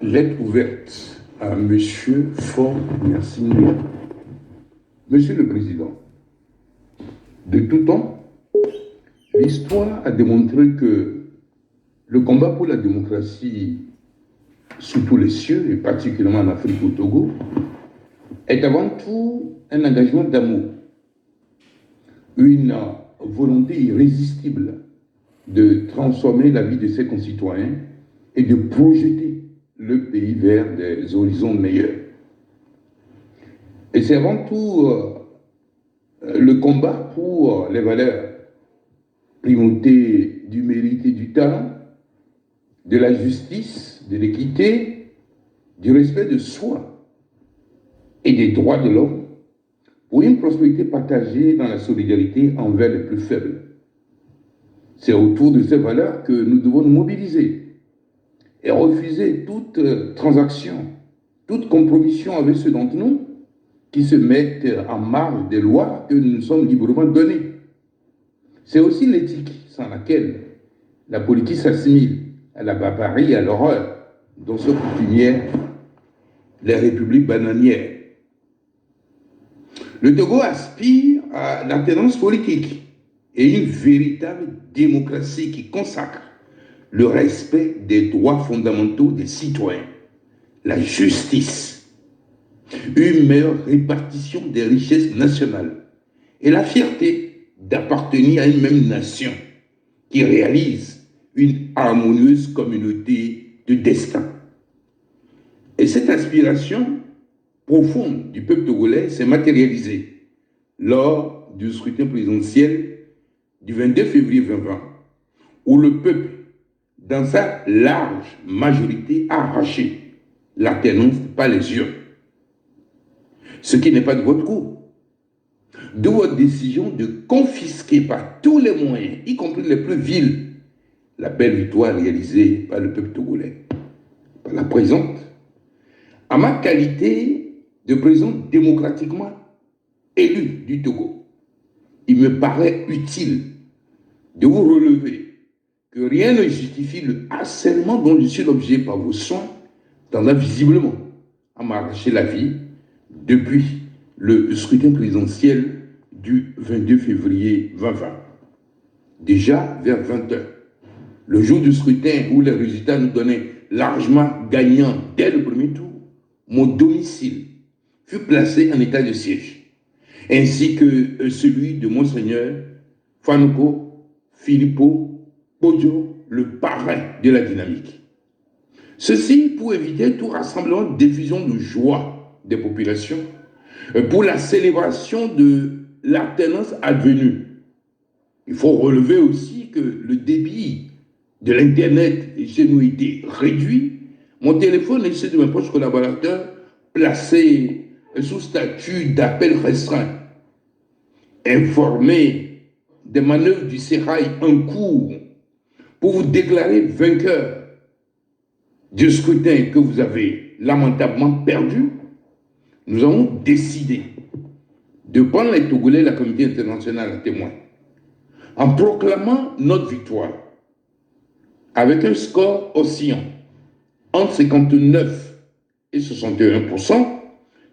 Lettre ouverte à M. Faure Gnassingbé. Monsieur le Président, de tout temps, l'histoire a démontré que le combat pour la démocratie sous tous les cieux, et particulièrement en Afrique au Togo, est avant tout un engagement d'amour, une volonté irrésistible de transformer la vie de ses concitoyens et de projeter le pays vers des horizons meilleurs. Et c'est avant tout le combat pour les valeurs, primauté du mérite et du talent, de la justice, de l'équité, du respect de soi et des droits de l'homme, pour une prospérité partagée dans la solidarité envers les plus faibles. C'est autour de ces valeurs que nous devons nous mobiliser et refuser toute transaction, toute compromission avec ceux d'entre nous qui se mettent en marge des lois que nous nous sommes librement données. C'est aussi l'éthique sans laquelle la politique s'assimile à la barbarie et à l'horreur dont se coutumièrent les républiques bananières. Le Togo aspire à l'alternance politique et une véritable démocratie qui consacre le respect des droits fondamentaux des citoyens, la justice, une meilleure répartition des richesses nationales et la fierté d'appartenir à une même nation qui réalise une harmonieuse communauté de destin. Et cette aspiration profonde du peuple togolais s'est matérialisée lors du scrutin présidentiel du 22 février 2020, où le peuple, dans sa large majorité, a arraché l'alternance par les urnes. Ce qui n'est pas de votre goût. D'où votre décision de confisquer par tous les moyens, y compris les plus vils, la belle victoire réalisée par le peuple togolais. Par la présente, à ma qualité de président démocratiquement élu du Togo, il me paraît utile de vous relever que rien ne justifie le harcèlement dont je suis l'objet par vos soins, tendant visiblement à m'arracher la vie depuis le scrutin présidentiel du 22 février 2020. Déjà vers 20h, le jour du scrutin où les résultats nous donnaient largement gagnants dès le premier tour, mon domicile fut placé en état de siège, ainsi que celui de Monseigneur Fanuko Filippo Podio, le parrain de la dynamique. Ceci pour éviter tout rassemblement de diffusion de joie des populations pour la célébration de l'alternance advenue. Il faut relever aussi que le débit de l'Internet chez nous était réduit. Mon téléphone et ceux de mes proches collaborateurs placés sous statut d'appel restreint. Informés des manœuvres du sérail en cours pour vous déclarer vainqueur du scrutin que vous avez lamentablement perdu, nous avons décidé de prendre les Togolais et la communauté internationale à témoin en proclamant notre victoire avec un score oscillant entre 59 et 61%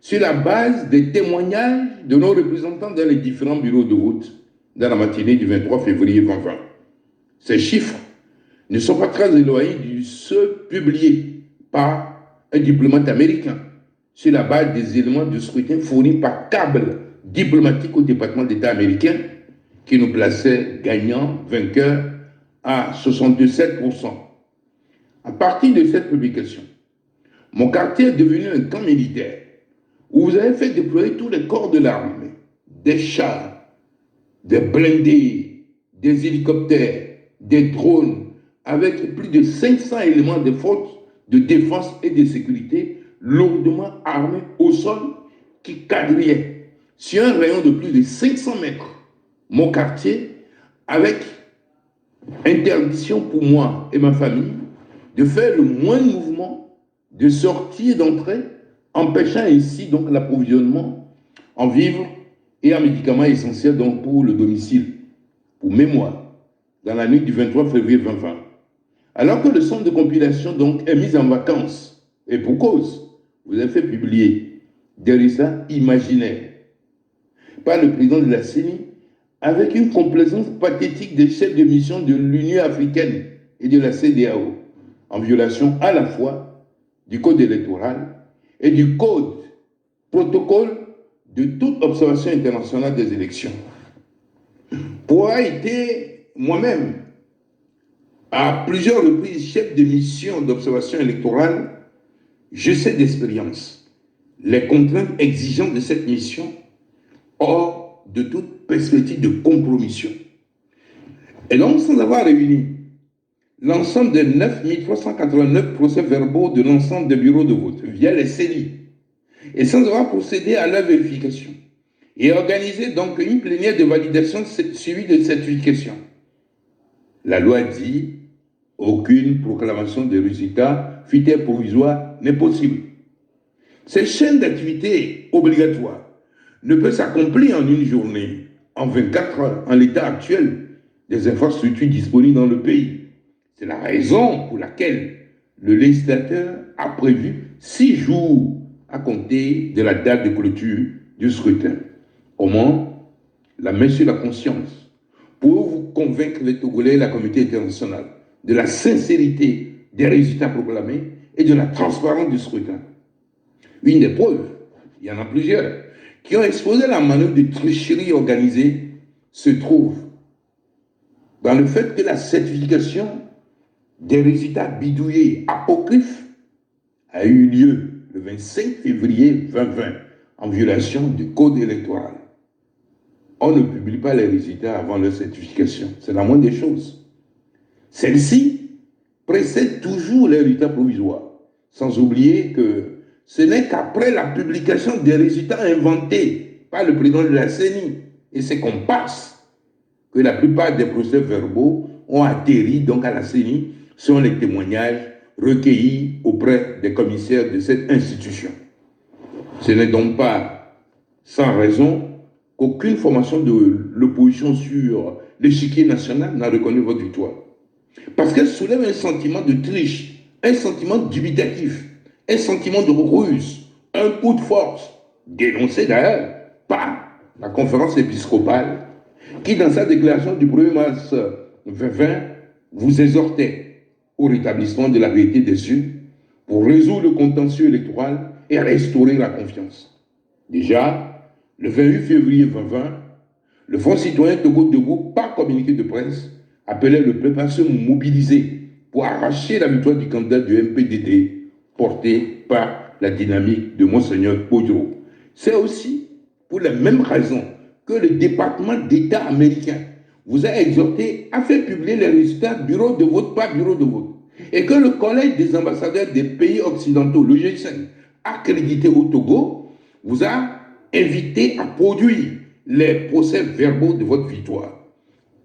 sur la base des témoignages de nos représentants dans les différents bureaux de vote dans la matinée du 23 février 2020. Ces chiffres ne sont pas très éloignés de ceux publiés par un diplomate américain sur la base des éléments de scrutin fournis par câble diplomatique au département d'État américain qui nous plaçait gagnants, vainqueurs à 67%. À partir de cette publication, mon quartier est devenu un camp militaire où vous avez fait déployer tous les corps de l'armée, des chars, des blindés, des hélicoptères, des drones, avec plus de 500 éléments de forces de défense et de sécurité lourdement armés au sol qui quadrillaient sur un rayon de plus de 500 mètres mon quartier, avec interdiction pour moi et ma famille de faire le moindre mouvement, de sortir, d'entrer, empêchant ainsi donc l'approvisionnement en vivres et en médicaments essentiels donc pour le domicile. Pour mémoire, dans la nuit du 23 février 2020, alors que le centre de compilation donc est mis en vacances Et pour cause, vous avez fait publier des résultats imaginaires par le président de la CENI avec une complaisance pathétique des chefs de mission de l'Union africaine et de la CEDEAO, en violation à la fois du code électoral et du code protocole de toute observation internationale des élections. Pour avoir été moi-même à plusieurs reprises chef de mission d'observation électorale, je sais d'expérience les contraintes exigeantes de cette mission hors de toute perspective de compromission. Et donc, sans avoir réuni l'ensemble des 9389 procès-verbaux de l'ensemble des bureaux de vote via les CELI, et sans avoir procédé à leur vérification, et organisé donc une plénière de validation suivie de certification, la loi dit aucune proclamation de résultats, fut-elle provisoire, n'est possible. Ces chaînes d'activité obligatoires ne peuvent s'accomplir en une journée, en 24 heures, en l'état actuel des infrastructures disponibles dans le pays. C'est la raison pour laquelle le législateur a prévu 6 jours à compter de la date de clôture du scrutin. Comment? La main sur la conscience. Pour vous convaincre les Togolais et la communauté internationale de la sincérité des résultats proclamés et de la transparence du scrutin. Une des preuves, il y en a plusieurs, qui ont exposé la manœuvre de tricherie organisée, se trouve dans le fait que la certification des résultats bidouillés apocryphes a eu lieu le 25 février 2020 en violation du code électoral. On ne publie pas les résultats avant leur certification, c'est la moindre des choses. Celle-ci précède toujours les résultats provisoires, sans oublier que ce n'est qu'après la publication des résultats inventés par le président de la CENI et ses comparses que la plupart des procès-verbaux ont atterri donc à la CENI selon les témoignages recueillis auprès des commissaires de cette institution. Ce n'est donc pas sans raison qu'aucune formation de l'opposition sur l'échiquier national n'a reconnu votre victoire. Parce qu'elle soulève un sentiment de triche, un sentiment dubitatif, un sentiment de ruse, un coup de force, dénoncé d'ailleurs par la conférence épiscopale, qui dans sa déclaration du 1er mars 2020 vous exhortait au rétablissement de la vérité des cieux pour résoudre le contentieux électoral et restaurer la confiance. Déjà, le 28 février 2020, le Front citoyen Togo Debout, par communiqué de presse, appelait le peuple à se mobiliser pour arracher la victoire du candidat du MPDD porté par la dynamique de Monseigneur Kodjo. C'est aussi pour les mêmes raisons que le département d'État américain vous a exhorté à faire publier les résultats bureau de vote par bureau de vote et que le collège des ambassadeurs des pays occidentaux, le G5, accrédité au Togo, vous a invité à produire les procès-verbaux de votre victoire.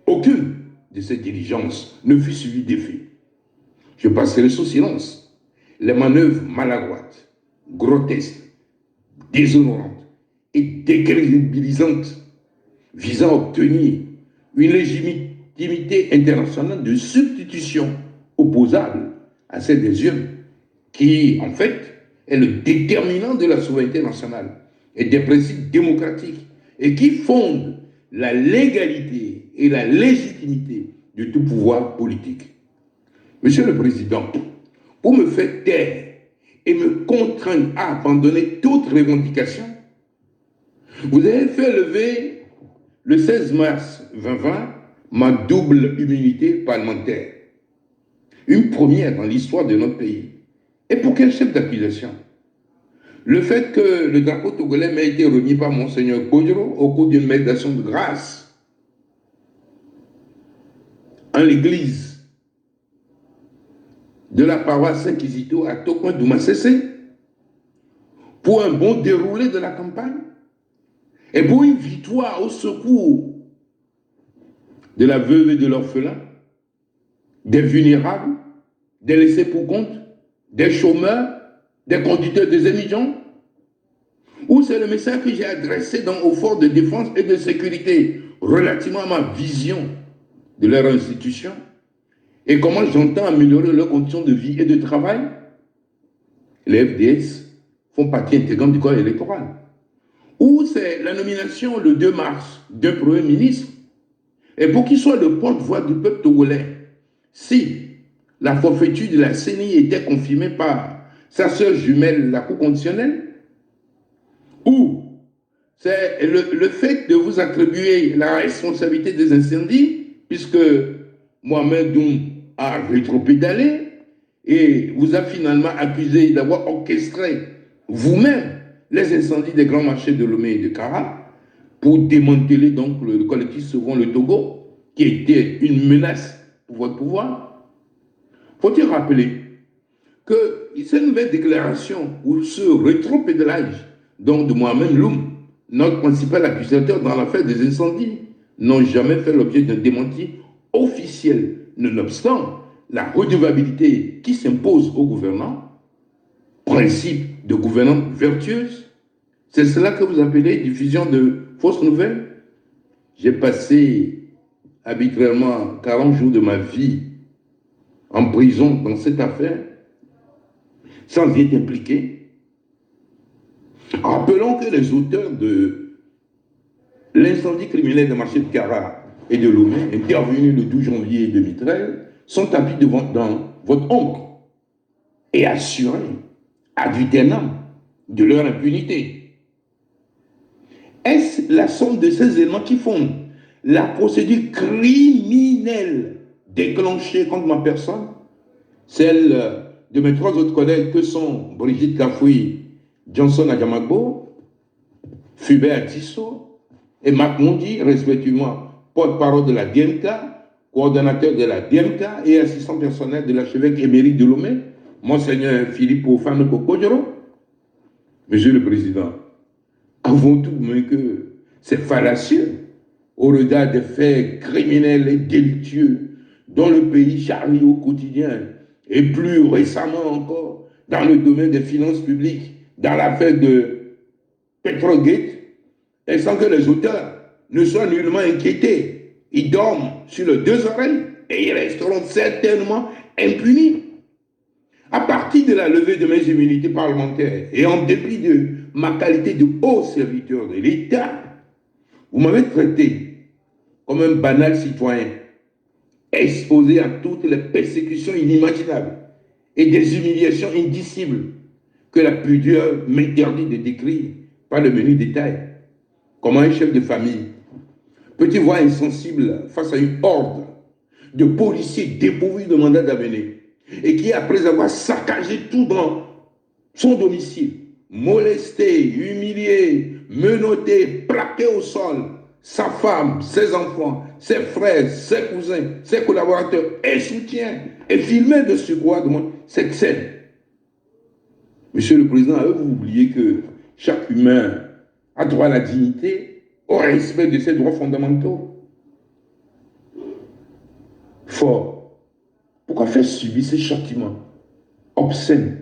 Aucune de ces diligences ne fut suivie d'effet. Je passerai sous silence les manœuvres maladroites, grotesques, déshonorantes et décrédibilisantes visant à obtenir une légitimité internationale de substitution opposable à celle des urnes, qui, en fait, est le déterminant de la souveraineté nationale et des principes démocratiques et qui fonde la légalité et la légitimité de tout pouvoir politique. Monsieur le Président, pour me faire taire et me contraindre à abandonner toute revendication, vous avez fait lever le 16 mars 2020 ma double immunité parlementaire. Une première dans l'histoire de notre pays. Et pour quel chef d'accusation? Le fait que le drapeau togolais m'a été remis par Monseigneur Kodjo au cours d'une méditation de grâce en l'église de la paroisse Saint-Kizito à Tokouin-Doumassessé pour un bon déroulé de la campagne et pour une victoire au secours de la veuve et de l'orphelin, des vulnérables, des laissés pour compte, des chômeurs, des conducteurs des émigrants, ou c'est le message que j'ai adressé aux forces de défense et de sécurité relativement à ma vision de leur institution et comment j'entends améliorer leurs conditions de vie et de travail. les FDS font partie intégrante du corps électoral. Ou c'est la nomination le 2 mars d'un Premier ministre. Et pour qu'il soit le porte-voix du peuple togolais, si la forfaiture de la CENI était confirmée par sa sœur jumelle, la Cour constitutionnelle, ou c'est le fait de vous attribuer la responsabilité des incendies, puisque Mohamed Doum a rétropédalé et vous a finalement accusé d'avoir orchestré vous-même les incendies des grands marchés de Lomé et de Kara pour démanteler donc le collectif Sauvons le Togo, qui était une menace pour votre pouvoir. Faut-il rappeler que cette nouvelle déclaration ou ce rétropédalage donc de Mohamed Loum, notre principal accusateur dans l'affaire des incendies, n'ont jamais fait l'objet d'un démenti officiel, nonobstant la redevabilité qui s'impose aux gouvernants, principe de gouvernance vertueuse. C'est cela que vous appelez diffusion de fausses nouvelles. J'ai passé arbitrairement 40 jours de ma vie en prison dans cette affaire, sans y être impliqué. Rappelons que les auteurs de l'incendie criminel des marchés de Kara et de Lomé, intervenu le 12 janvier 2013, sont appuyés dans votre ombre et assurés ad vitam de leur impunité. Est-ce la somme de ces éléments qui fondent la procédure criminelle déclenchée contre ma personne, celle de mes trois autres collègues que sont Brigitte Kafoui, Johnson Adjamagbo, Fubert Tissot et Marc Mondi, respectivement porte-parole de la DMK, coordonnateur de la DMK et assistant personnel de l'archevêque émérite de Lomé, Monseigneur Philippe Ofane Kokodjoro. Monsieur le Président, avant tout, mais que c'est fallacieux au regard des faits criminels et délictueux dont le pays charrie au quotidien, et plus récemment encore dans le domaine des finances publiques, dans l'affaire de Petrogate, et sans que les auteurs ne soient nullement inquiétés. Ils dorment sur les deux oreilles et ils resteront certainement impunis. À partir de la levée de mes immunités parlementaires et en dépit de ma qualité de haut serviteur de l'État, vous m'avez traité comme un banal citoyen, exposé à toutes les persécutions inimaginables et des humiliations indicibles que la pudeur m'interdit de décrire par le menu détail. Comment un chef de famille peut-il voir insensible face à une horde de policiers dépourvus de mandat d'amener et qui, après avoir saccagé tout dans son domicile, molesté, humilié, menotté, plaqué au sol, sa femme, ses enfants, ses frères, ses cousins, ses collaborateurs et soutiens, et filmé de surcroît cette scène. Monsieur le Président, avez-vous oublié que chaque humain a droit à la dignité, au respect de ses droits fondamentaux? Fort, pourquoi faire subir ces châtiments obscènes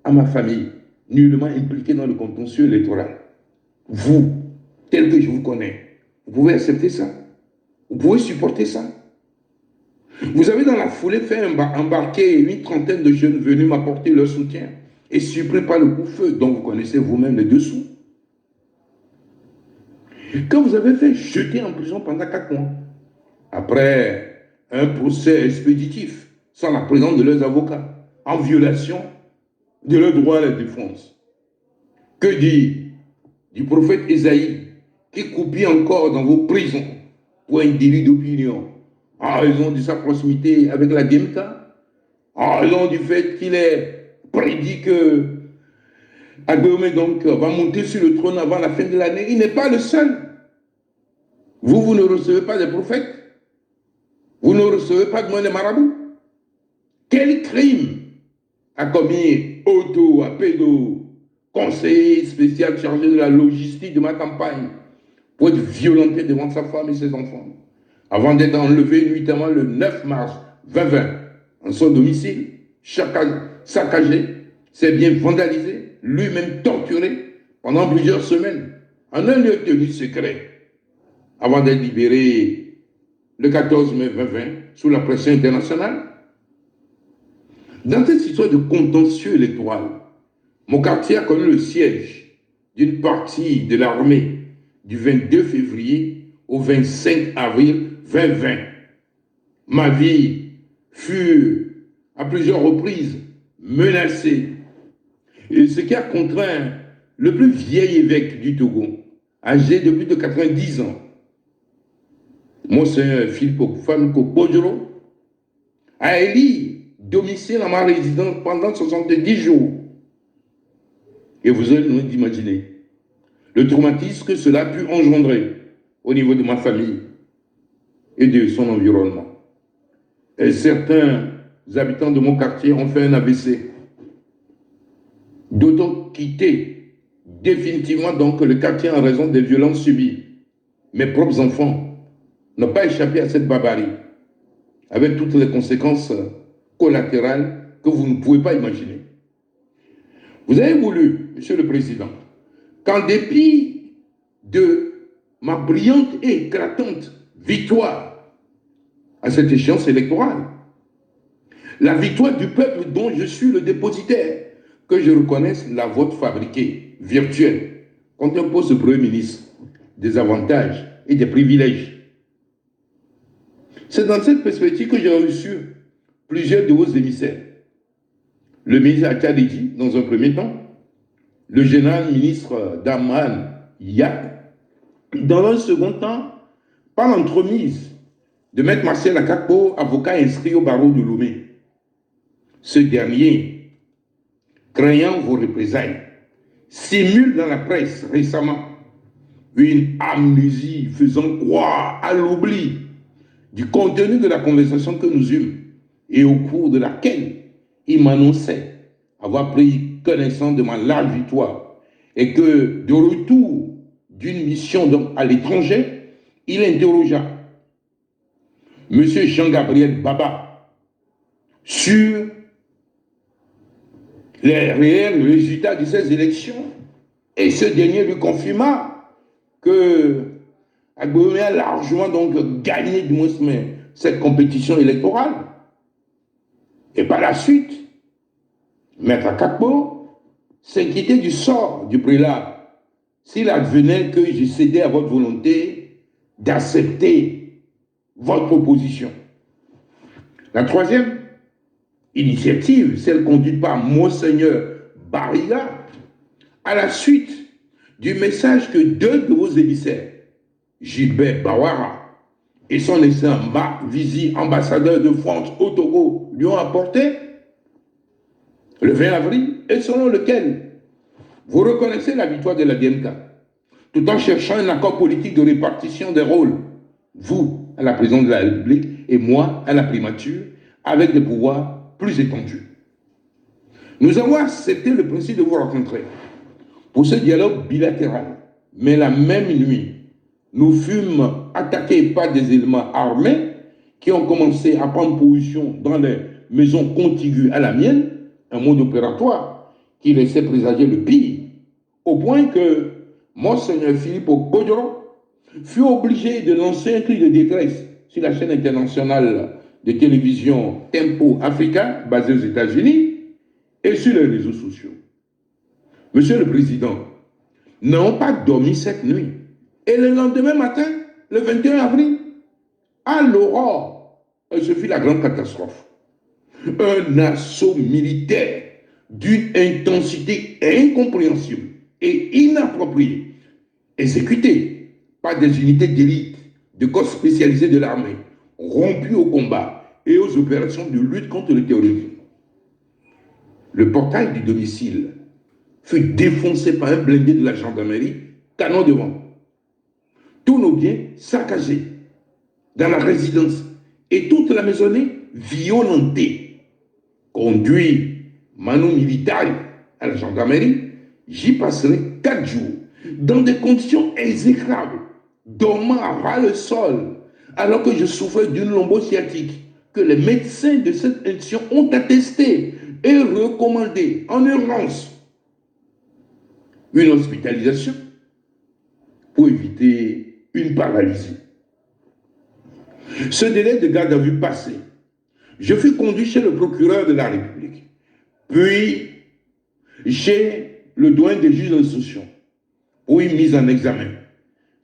à ma famille, nullement impliquée dans le contentieux électoral? Vous, tel que je vous connais, vous pouvez accepter ça? Vous pouvez supporter ça? Vous avez dans la foulée fait embarquer une trentaine de jeunes venus m'apporter leur soutien et surpris par le coup-feu dont vous connaissez vous-même les dessous, que vous avez fait jeter en prison pendant 4 mois, après un procès expéditif, sans la présence de leurs avocats, en violation de leur droit à la défense. Que dire du prophète Ésaïe, qui croupit encore dans vos prisons pour un délit d'opinion, en raison de sa proximité avec la DMK, en raison du fait qu'il ait prédit que Agbéomé donc va monter sur le trône avant la fin de l'année? Il n'est pas le seul. Vous ne recevez pas des prophètes. Vous ne recevez pas de moins des marabouts. Quel crime a commis Otto Apédo, conseiller spécial chargé de la logistique de ma campagne, pour être violenté devant sa femme et ses enfants, avant d'être enlevé nuitamment le 9 mars 2020 en son domicile, saccagé, ses biens vandalisés, lui-même torturé pendant plusieurs semaines, en un lieu tenu secret, avant d'être libéré le 14 mai 2020 sous la pression internationale? Dans cette histoire de contentieux électoral, Mon quartier a connu le siège d'une partie de l'armée du 22 février au 25 avril 2020. Ma vie fut à plusieurs reprises menacée, et ce qui a contraint le plus vieil évêque du Togo, âgé de plus de 90 ans, Monseigneur Philippe Fanuko Bojoro, à élire domicile à ma résidence pendant 70 jours. Et vous allez nous imaginer le traumatisme que cela a pu engendrer au niveau de ma famille et de son environnement. Et certains habitants de mon quartier ont fait un AVC. D'autres quitté définitivement donc le quartier en raison des violences subies. Mes propres enfants n'ont pas échappé à cette barbarie, avec toutes les conséquences collatérales que vous ne pouvez pas imaginer. Vous avez voulu, Monsieur le Président, qu'en dépit de ma brillante et éclatante victoire à cette échéance électorale, la victoire du peuple dont je suis le dépositaire, que je reconnaisse la vote fabriquée, virtuelle, qu'on impose au Premier ministre des avantages et des privilèges. C'est dans cette perspective que j'ai reçu plusieurs de vos émissaires. Le ministre Achadiji, dans un premier temps, le général ministre Daman Yak, dans un second temps, par l'entremise de Maître Martial Akakpo, avocat inscrit au barreau de Lomé. Ce dernier, craignant vos représailles, simule dans la presse récemment une amnésie faisant croire à l'oubli du contenu de la conversation que nous eûmes et au cours de laquelle il m'annonçait avoir pris connaissance de ma large victoire et que de retour d'une mission donc à l'étranger, il interrogea M. Jean-Gabriel Baba sur les réels résultats de ces élections. Et ce dernier lui confirma que Agbomé a largement donc gagné du moins cette compétition électorale. Et par la suite, Maître Akakpo s'inquiétait du sort du prélat s'il advenait que je cédais à votre volonté d'accepter votre proposition. La troisième initiative, celle conduite par Monseigneur Barriga, à la suite du message que deux de vos émissaires, Gilbert Bawara et son excellent Marc Vizy, ambassadeur de France au Togo, lui ont apporté le 20 avril, et selon lequel vous reconnaissez la victoire de la DMK, tout en cherchant un accord politique de répartition des rôles, vous à la présidence de la République et moi à la primature, avec des pouvoirs plus étendus. Nous avons accepté le principe de vous rencontrer pour ce dialogue bilatéral, mais la même nuit, nous fûmes attaqués par des éléments armés qui ont commencé à prendre position dans les maisons contiguës à la mienne, un mode opératoire qui laissait présager le pire, au point que Monseigneur Philippe Bojoro fut obligé de lancer un cri de détresse sur la chaîne internationale de télévision Tempo Africa, basée aux États-Unis, et sur les réseaux sociaux. Monsieur le Président, n'ont pas dormi cette nuit. Et le lendemain matin, le 21 avril, à l'aurore, ce fut la grande catastrophe. Un assaut militaire d'une intensité incompréhensible et inappropriée, exécuté par des unités d'élite, de corps spécialisés de l'armée, rompus au combat et aux opérations de lutte contre le terrorisme. Le portail du domicile fut défoncé par un blindé de la gendarmerie, canon devant. Tous nos biens saccagés dans la résidence et toute la maisonnée violentée. Conduit manu militari à la gendarmerie, j'y passerai 4 jours dans des conditions exécrables, dormant à ras le sol, alors que je souffrais d'une lombosciatique que les médecins de cette institution ont attesté et recommandé en urgence une hospitalisation pour éviter une paralysie. Ce délai de garde à vue passé, je fus conduit chez le procureur de la République. Puis, chez le doyen des juges d'instruction pour une mise en examen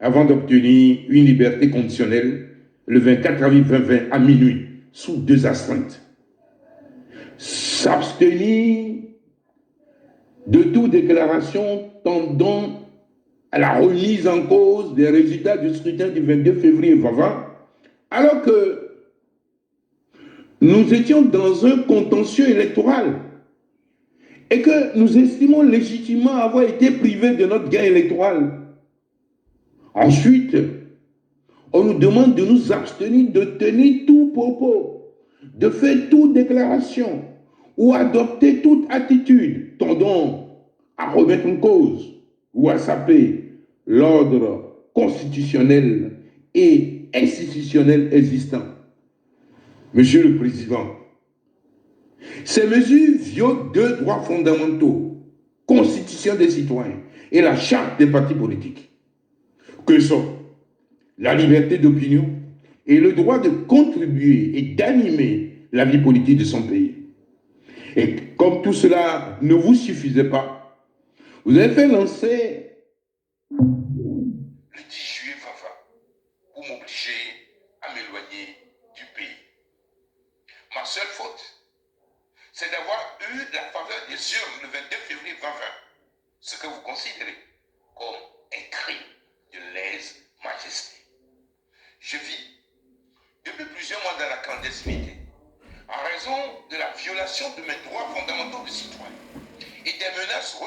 avant d'obtenir une liberté conditionnelle le 24 avril 2020 à minuit sous 2 astreintes. S'abstenir de toute déclaration tendant à la remise en cause des résultats du scrutin du 22 février 2020, alors que nous étions dans un contentieux électoral et que nous estimons légitimement avoir été privés de notre gain électoral. Ensuite, on nous demande de nous abstenir de tenir tout propos, de faire toute déclaration ou adopter toute attitude tendant à remettre en cause ou à saper l'ordre constitutionnel et institutionnel existant. Monsieur le Président, ces mesures violent 2 droits fondamentaux, Constitution des citoyens et la Charte des partis politiques, que sont la liberté d'opinion et le droit de contribuer et d'animer la vie politique de son pays. Et comme tout cela ne vous suffisait pas, vous avez fait lancer le 10 juillet 2020 pour m'obliger à m'éloigner du pays. Ma seule faute, c'est d'avoir eu la faveur des urnes le 22 février 2020, ce que vous considérez comme un crime de lèse-majesté. Je vis depuis plusieurs mois dans la clandestinité en raison de la violation de mes droits fondamentaux de citoyen et des menaces